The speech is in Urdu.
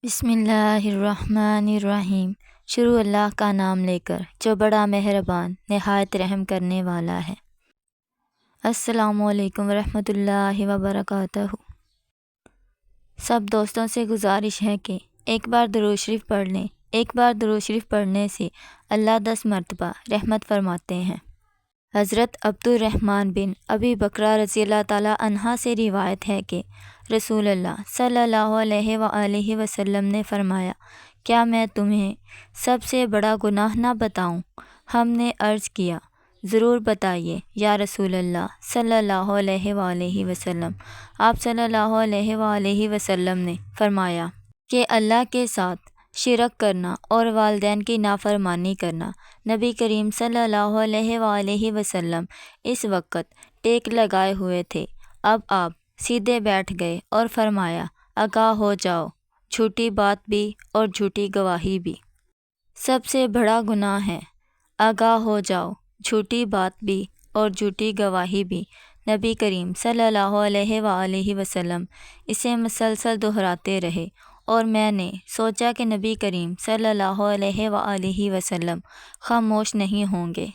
بسم اللہ الرحمن الرحیم۔ شروع اللہ کا نام لے کر جو بڑا مہربان نہایت رحم کرنے والا ہے۔ السلام علیکم ورحمۃ اللہ وبرکاتہ۔ سب دوستوں سے گزارش ہے کہ ایک بار درود شریف پڑھ لیں۔ ایک بار درود شریف پڑھنے سے اللہ 10 مرتبہ رحمت فرماتے ہیں۔ حضرت عبد الرحمن بن ابی بکرہ رضی اللہ تعالیٰ عنہ سے روایت ہے کہ رسول اللہ صلی اللہ علیہ وآلہ وسلم نے فرمایا، کیا میں تمہیں سب سے بڑا گناہ نہ بتاؤں؟ ہم نے عرض کیا، ضرور بتائیے یا رسول اللہ صلی اللہ علیہ وآلہ وسلم۔ آپ صلی اللہ علیہ وآلہ وسلم نے فرمایا کہ اللہ کے ساتھ شرک کرنا اور والدین کی نافرمانی کرنا۔ نبی کریم صلی اللہ علیہ وآلہ وسلم اس وقت ٹیک لگائے ہوئے تھے۔ اب آپ سیدھے بیٹھ گئے اور فرمایا، آگاہ ہو جاؤ، جھوٹی بات بھی اور جھوٹی گواہی بھی سب سے بڑا گناہ ہے۔ آگاہ ہو جاؤ، جھوٹی بات بھی اور جھوٹی گواہی بھی۔ نبی کریم صلی اللہ علیہ وآلہ وسلم اسے مسلسل دہراتے رہے اور میں نے سوچا کہ نبی کریم صلی اللہ علیہ وآلہ وسلم خاموش نہیں ہوں گے۔